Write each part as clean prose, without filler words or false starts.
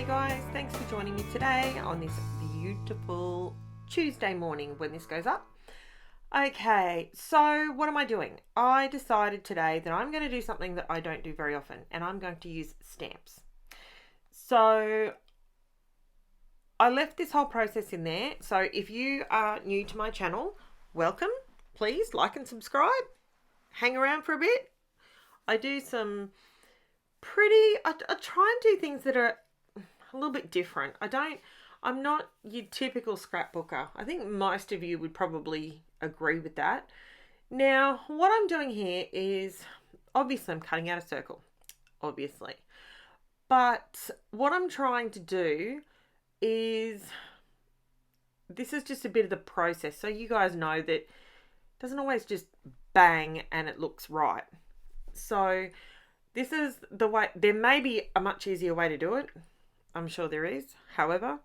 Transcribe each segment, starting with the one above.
guys, thanks for joining me today on this beautiful Tuesday morning when this goes up. Okay, so what am I doing? I decided today that I'm going to do something that I don't do very often, and I'm going to use stamps. So I left this whole process in there. So if you are new to my channel, welcome. Please like and subscribe. Hang around for a bit. I do some I try and do things that are a little bit different. I'm not your typical scrapbooker. I think most of you would probably agree with that. Now, what I'm doing here is, obviously I'm cutting out a circle, obviously. But what I'm trying to do is, this is just a bit of the process. So you guys know that it doesn't always just bang and it looks right. So this is the way. There may be a much easier way to do it. I'm sure there is. However,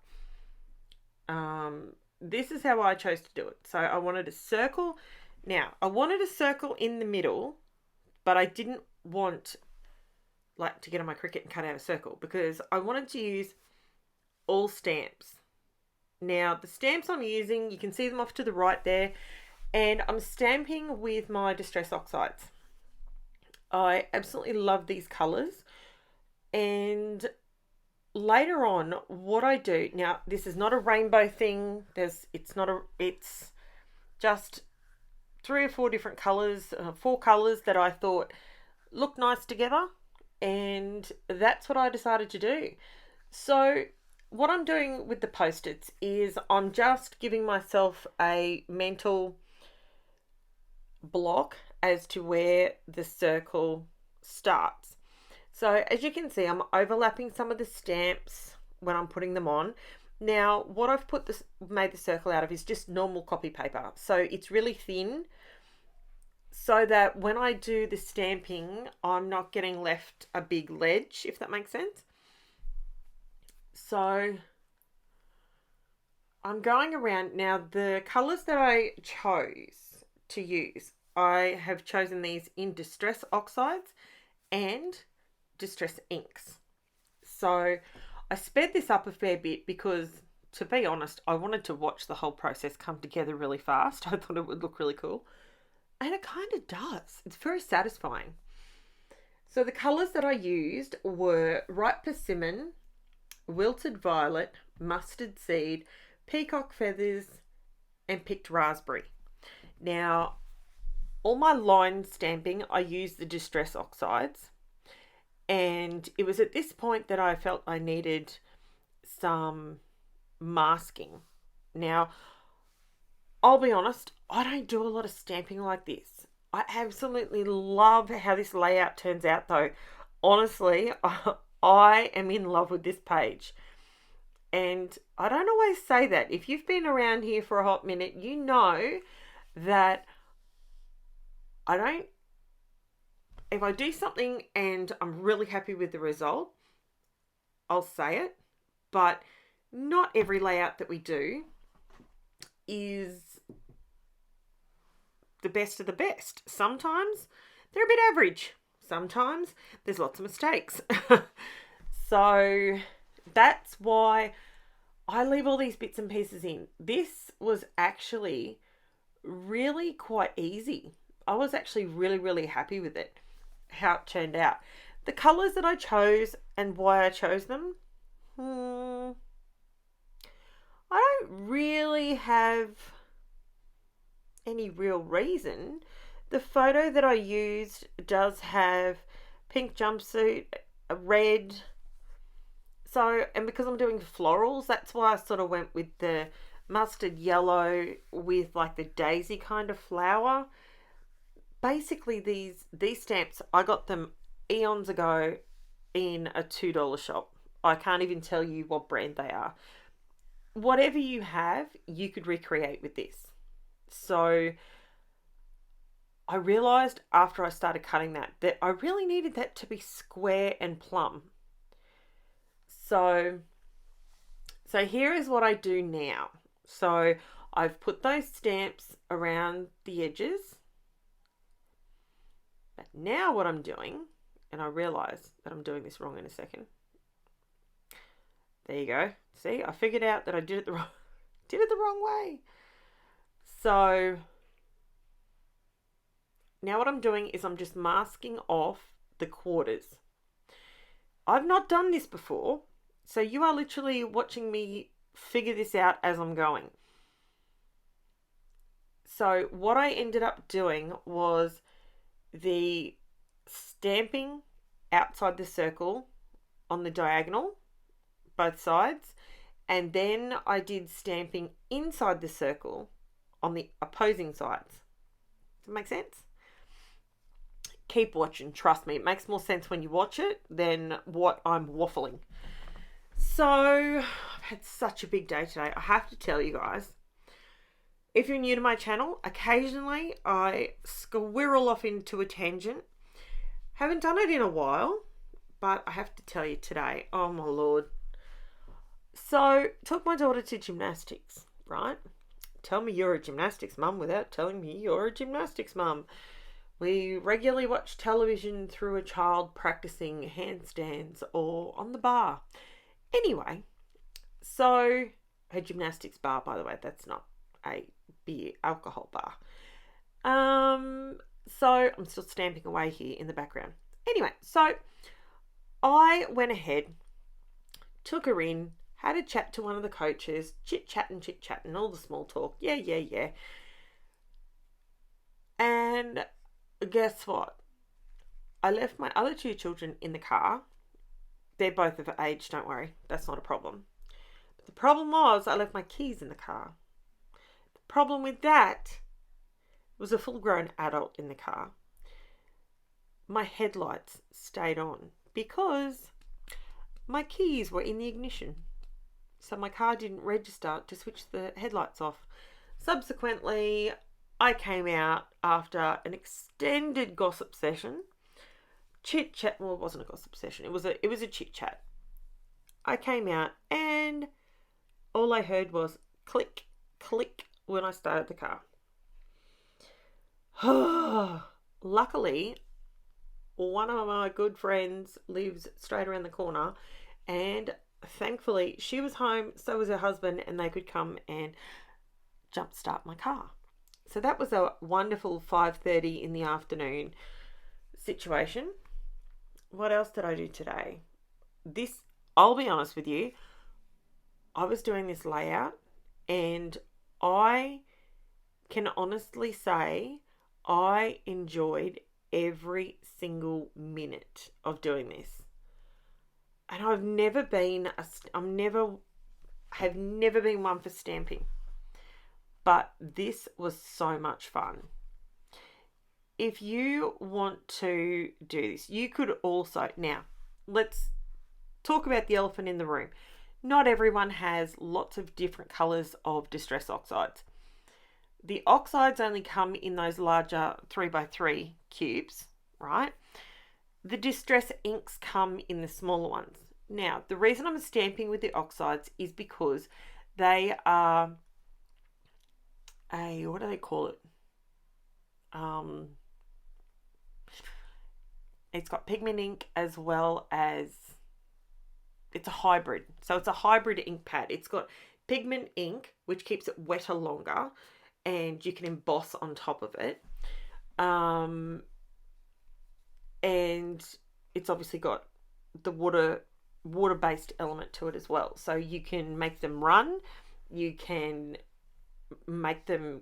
this is how I chose to do it. So I wanted a circle. Now, I wanted a circle in the middle, but I didn't want to get on my Cricut and cut out a circle because I wanted to use all stamps. Now, the stamps I'm using, you can see them off to the right there, and I'm stamping with my Distress Oxides. I absolutely love these colours, and later on what I do, now this is not a rainbow thing, it's just 3 or 4 different colours, 4 colours that I thought looked nice together, and that's what I decided to do. So what I'm doing with the Post-its is I'm just giving myself a mental block as to where the circle starts. So as you can see, I'm overlapping some of the stamps when I'm putting them on. Now, what I've made the circle out of is just normal copy paper. So it's really thin so that when I do the stamping, I'm not getting left a big ledge, if that makes sense. So I'm going around. Now, the colours that I chose to use, I have chosen these in Distress Oxides and Distress Inks. So I sped this up a fair bit because, to be honest, I wanted to watch the whole process come together really fast. I thought it would look really cool. And it kind of does. It's very satisfying. So the colours that I used were Ripe Persimmon, Wilted Violet, Mustard Seed, Peacock Feathers, and Picked Raspberry. Now, all my line stamping, I used the Distress Oxides. And it was at this point that I felt I needed some masking. Now, I'll be honest, I don't do a lot of stamping like this. I absolutely love how this layout turns out though. Honestly, I am in love with this page. And I don't always say that. If you've been around here for a hot minute, you know that if I do something and I'm really happy with the result, I'll say it. But not every layout that we do is the best of the best. Sometimes they're a bit average. Sometimes there's lots of mistakes. So that's why I leave all these bits and pieces in. This was actually really quite easy. I was actually really, really happy with it, how it turned out. The colours that I chose and why I chose them, I don't really have any real reason. The photo that I used does have pink jumpsuit, a red. So, and because I'm doing florals, that's why I sort of went with the mustard yellow with like the daisy kind of flower. Basically, these stamps, I got them eons ago in a $2 shop. I can't even tell you what brand they are. Whatever you have, you could recreate with this. So I realised after I started cutting that I really needed that to be square and plumb. So here is what I do now. So I've put those stamps around the edges. But now what I'm doing, and I realise that I'm doing this wrong in a second, There you go. See, I figured out that I did it the wrong way. So now what I'm doing is I'm just masking off the quarters. I've not done this before, so you are literally watching me figure this out as I'm going. So what I ended up doing was the stamping outside the circle on the diagonal, both sides, and then I did stamping inside the circle on the opposing sides. Does that make sense? Keep watching, trust me, it makes more sense when you watch it than what I'm waffling. So I've had such a big day today. I have to tell you guys, if you're new to my channel, occasionally I squirrel off into a tangent. Haven't done it in a while, but I have to tell you today, oh my lord. So took my daughter to gymnastics, right? Tell me you're a gymnastics mum without telling me you're a gymnastics mum. We regularly watch television through a child practicing handstands or on the bar. Anyway, so her gymnastics bar, by the way, that's not a beer alcohol bar. So I'm still stamping away here in the background. Anyway, so I went ahead, took her in, had a chat to one of the coaches, chit-chatting, all the small talk. Yeah. And guess what? I left my other two children in the car. They're both of age, don't worry. That's not a problem. But the problem was I left my keys in the car. The problem with that was a full-grown adult in the car. My headlights stayed on because my keys were in the ignition. So my car didn't register to switch the headlights off. Subsequently, I came out after an extended gossip session. Chit chat, well, it wasn't a gossip session. It was a chit chat. I came out and all I heard was click, click when I started the car. Luckily, one of my good friends lives straight around the corner, and thankfully she was home, so was her husband, and they could come and jumpstart my car. So that was a wonderful 5:30 in the afternoon situation. What else did I do today? I'll be honest with you, I was doing this layout and I can honestly say I enjoyed every single minute of doing this. And have never been one for stamping. But this was so much fun. If you want to do this, you could also, now let's talk about the elephant in the room. Not everyone has lots of different colors of distress oxides. The oxides only come in those larger 3x3 cubes, right? The distress inks come in the smaller ones. Now, the reason I'm stamping with the oxides is because they are what do they call it? It's got pigment ink as well as it's a hybrid. So it's a hybrid ink pad. It's got pigment ink, which keeps it wetter longer, and you can emboss on top of it. And it's obviously got the water-based element to it as well. So you can make them run. You can make them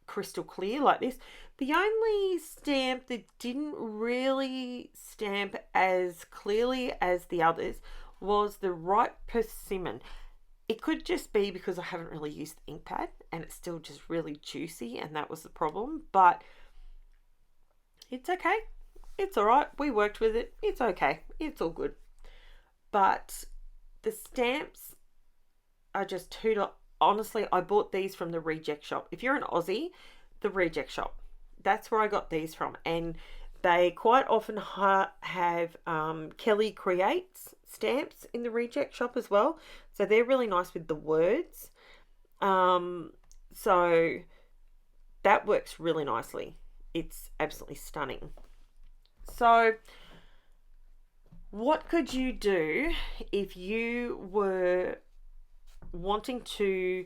crystal clear like this. The only stamp that didn't really stamp as clearly as the others was the ripe persimmon. It could just be because I haven't really used the ink pad and it's still just really juicy, and that was the problem. But it's okay. It's all right. We worked with it. It's okay. It's all good. But the stamps are just $2. Honestly, I bought these from the Reject Shop. If you're an Aussie, the Reject Shop. That's where I got these from. And they quite often have Kelly Creates stamps in the Reject Shop as well. So they're really nice with the words. So that works really nicely. It's absolutely stunning. So What could you do if you were wanting to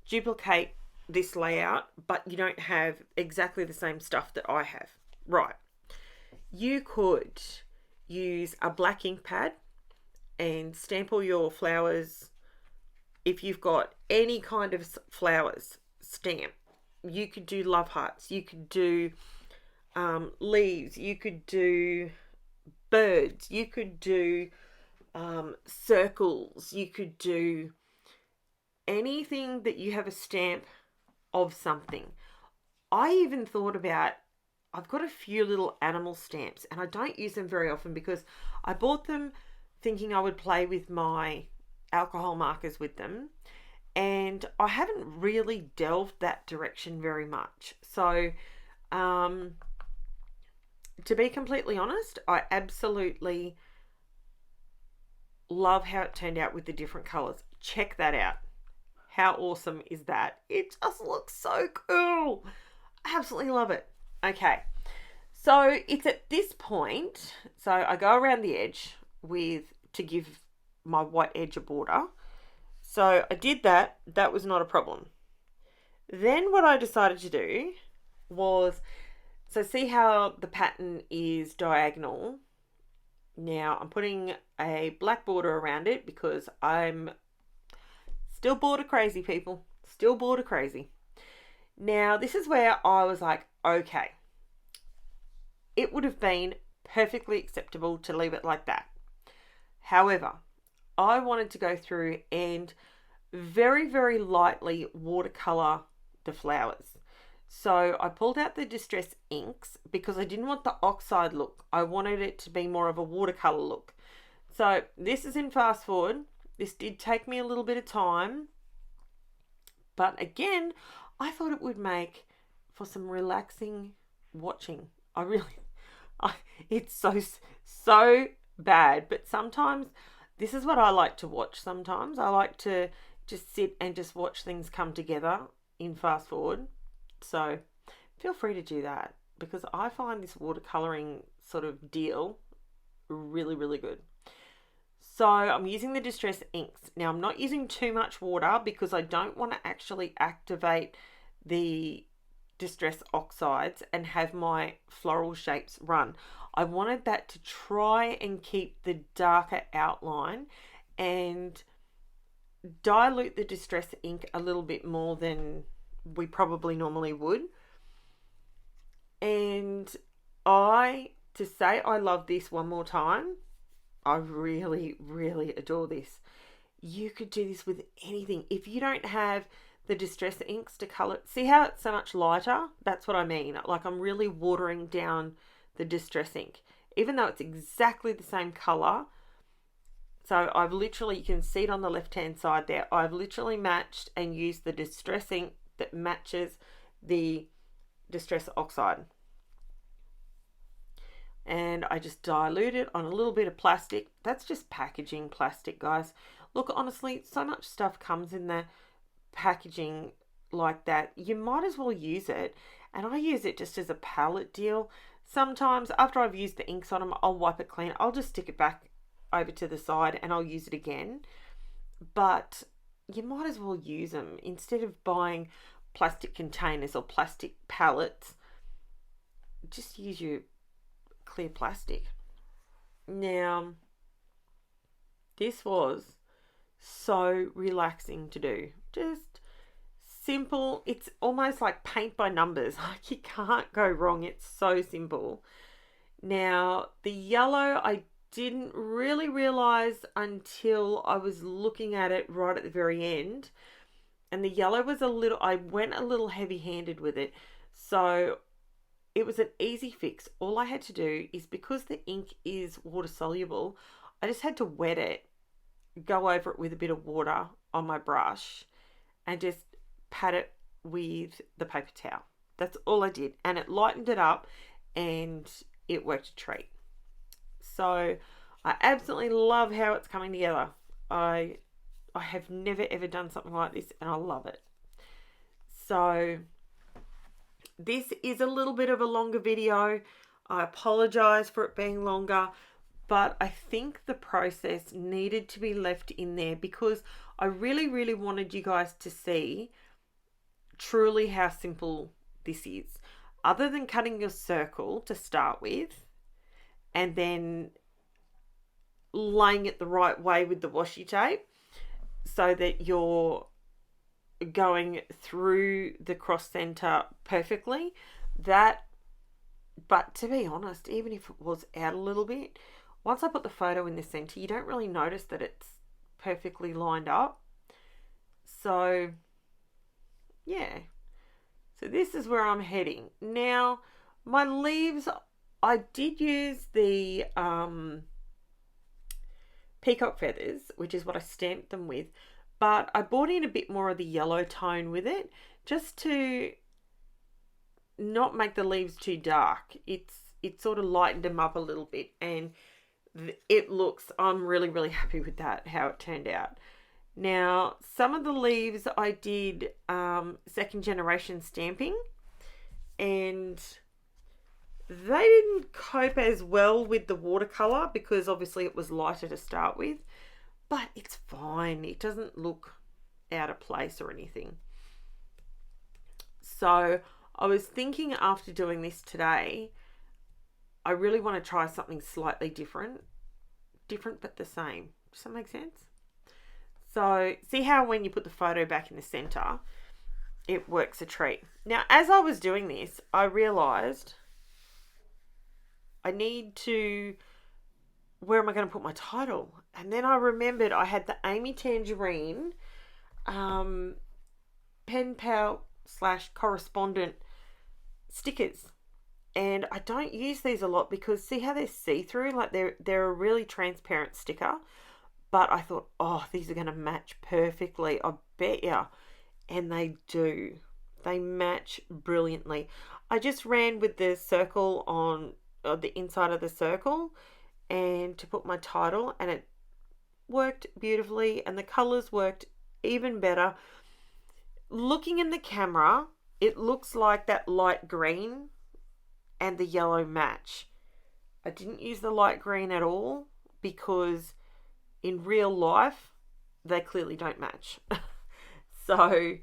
duplicate this layout, but you don't have exactly the same stuff that I have? Right. You could use a black ink pad and stamp all your flowers. If you've got any kind of flowers, stamp. You could do love hearts. You could do leaves. You could do birds. You could do circles. You could do anything that you have a stamp of something. I even thought about, I've got a few little animal stamps and I don't use them very often because I bought them thinking I would play with my alcohol markers with them, and I haven't really delved that direction very much. So to be completely honest, I absolutely love how it turned out with the different colors. Check that out. How awesome is that? It just looks so cool. I absolutely love it. Okay, so it's at this point, so I go around the edge to give my white edge a border. So I did that. That was not a problem. Then what I decided to do was, so see how the pattern is diagonal? Now I'm putting a black border around it because I'm still border crazy, people. Still border crazy. Now this is where I was like, okay, it would have been perfectly acceptable to leave it like that. However, I wanted to go through and very, very lightly watercolor the flowers. So I pulled out the distress inks because I didn't want the oxide look. I wanted it to be more of a watercolor look. So this is in fast forward. This did take me a little bit of time, but again, I thought it would make for some relaxing watching. It's so bad, but sometimes this is what I like to watch. Sometimes I like to just sit and just watch things come together in fast forward. So feel free to do that because I find this watercoloring sort of deal really, really good. So I'm using the distress inks. Now I'm not using too much water because I don't want to actually activate the distress oxides and have my floral shapes run. I wanted that to try and keep the darker outline and dilute the distress ink a little bit more than we probably normally would. And to say I love this one more time, I really, really adore this. You could do this with anything. If you don't have the distress inks to color, see how it's so much lighter? That's what I mean. Like I'm really watering down the distress ink, even though it's exactly the same color. So I've literally, you can see it on the left hand side there, I've literally matched and used the distress ink that matches the distress oxide. And I just dilute it on a little bit of plastic. That's just packaging plastic, guys. Look, honestly, so much stuff comes in the packaging like that. You might as well use it. And I use it just as a palette deal. Sometimes after I've used the inks on them, I'll wipe it clean. I'll just stick it back over to the side and I'll use it again. But you might as well use them instead of buying plastic containers or plastic pallets. Just use your clear plastic. Now, this was so relaxing to do. Just simple. It's almost like paint by numbers. Like you can't go wrong. It's so simple. Now, the yellow I didn't really realize until I was looking at it right at the very end. And the yellow was I went a little heavy-handed with it. So it was an easy fix. All I had to do is, because the ink is water soluble, I just had to wet it, go over it with a bit of water on my brush and just pat it with the paper towel. That's all I did. And it lightened it up and it worked a treat. So I absolutely love how it's coming together. I have never ever done something like this and I love it. So this is a little bit of a longer video. I apologize for it being longer, but I think the process needed to be left in there because I really, really wanted you guys to see truly how simple this is. Other than cutting your circle to start with and then laying it the right way with the washi tape so that you're going through the cross center perfectly. But to be honest, even if it was out a little bit, once I put the photo in the center, you don't really notice that it's perfectly lined up. So yeah, so this is where I'm heading. Now, my leaves, I did use the peacock feathers, which is what I stamped them with, but I brought in a bit more of the yellow tone with it, just to not make the leaves too dark. It sort of lightened them up a little bit, and it looks, I'm really, really happy with that, how it turned out. Now, some of the leaves I did second generation stamping, and they didn't cope as well with the watercolor because obviously it was lighter to start with, but it's fine. It doesn't look out of place or anything. So I was thinking after doing this today, I really want to try something slightly different but the same. Does that make sense? So see how when you put the photo back in the center, it works a treat. Now, as I was doing this, I realized I need to, where am I going to put my title? And then I remembered I had the Amy Tangerine PENPAL / correspondent stickers. And I don't use these a lot because see how they're see-through? Like they're a really transparent sticker. But I thought, oh, these are going to match perfectly. I bet ya. And they do. They match brilliantly. I just ran with the circle on the inside of the circle and to put my title, and it worked beautifully, and the colors worked even better. Looking in the camera, it looks like that light green and the yellow match. I didn't use the light green at all because in real life they clearly don't match. So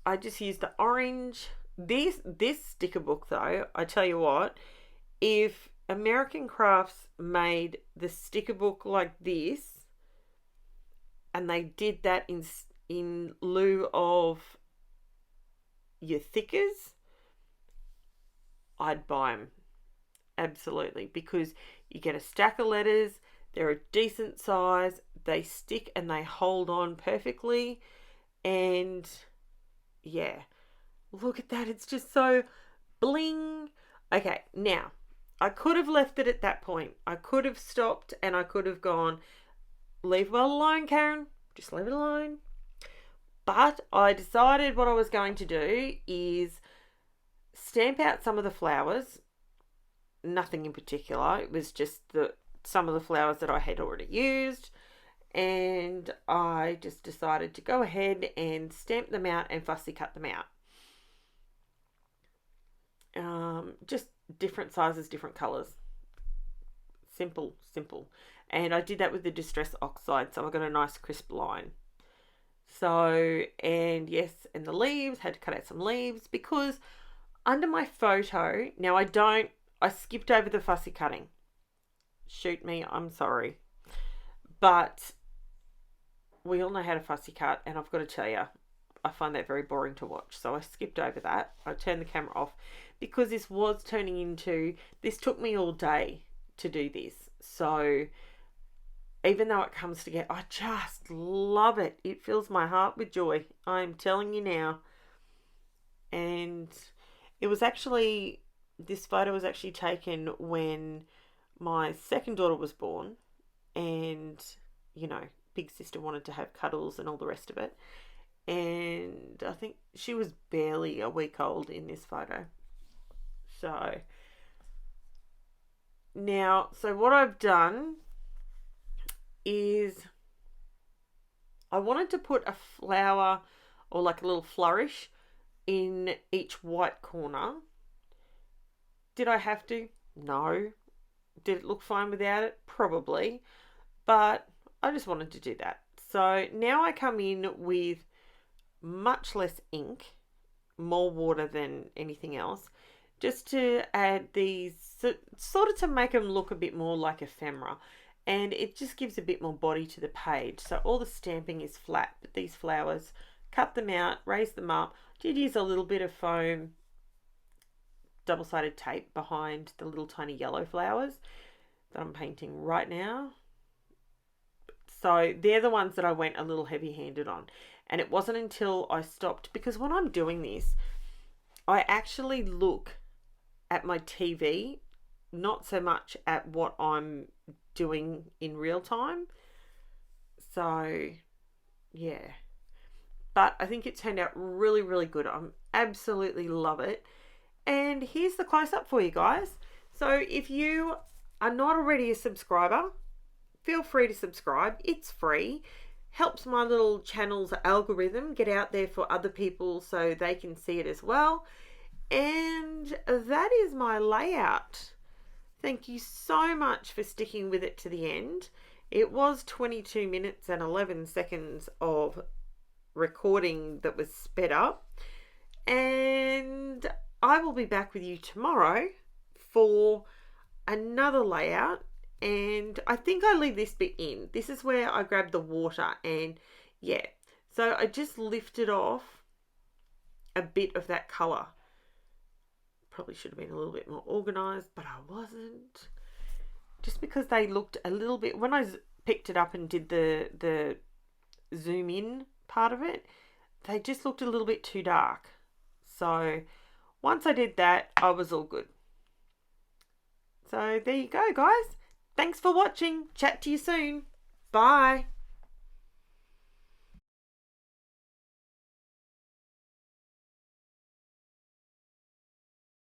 I just used the orange. This sticker book though, I tell you what, if American Crafts made the sticker book like this and they did that in lieu of your thickers, I'd buy them. Absolutely. Because you get a stack of letters, they're a decent size, they stick and they hold on perfectly, and yeah, look at that, it's just so bling. Okay, now I could have left it at that point. I could have stopped and I could have gone, leave it alone, Karen, just leave it alone. But I decided what I was going to do is stamp out some of the flowers. Nothing in particular, it was just some of the flowers that I had already used, and I just decided to go ahead and stamp them out and fussy cut them out. Just different sizes, different colors. Simple. And I did that with the Distress Oxide, so I got a nice crisp line. So, and yes, and the leaves, had to cut out some leaves because under my photo, now I skipped over the fussy cutting. Shoot me, I'm sorry. But we all know how to fussy cut, and I've got to tell you, I find that very boring to watch. So I skipped over that. I turned the camera off because this took me all day to do this. So even though it comes together, I just love it. It fills my heart with joy. I'm telling you now. And this photo was actually taken when my second daughter was born, and big sister wanted to have cuddles and all the rest of it, and I think she was barely a week old in this photo. So what I've done is I wanted to put a flower or like a little flourish in each white corner. Did I have to? No. Did it look fine without it? Probably. But I just wanted to do that. So now I come in with much less ink, more water than anything else, just to add these, sort of to make them look a bit more like ephemera. And it just gives a bit more body to the page. So all the stamping is flat, but these flowers, cut them out, raise them up. Did use a little bit of foam, double-sided tape behind the little tiny yellow flowers that I'm painting right now. So they're the ones that I went a little heavy-handed on. And it wasn't until I stopped, because when I'm doing this, I actually look at my TV, not so much at what I'm doing in real time. So, yeah. But I think it turned out really, really good. I absolutely love it. And here's the close-up for you guys. So if you are not already a subscriber, feel free to subscribe. It's free. Helps my little channel's algorithm get out there for other people so they can see it as well. And that is my layout. Thank you so much for sticking with it to the end. It was 22 minutes and 11 seconds of recording that was sped up. And I will be back with you tomorrow for another layout. And I think I leave this bit in. This is where I grab the water, and yeah. So I just lifted off a bit of that colour. Probably should have been a little bit more organised, but I wasn't. Just because they looked a little bit, when I picked it up and did the zoom in part of it, they just looked a little bit too dark. So once I did that, I was all good. So there you go, guys. Thanks for watching. Chat to you soon. Bye.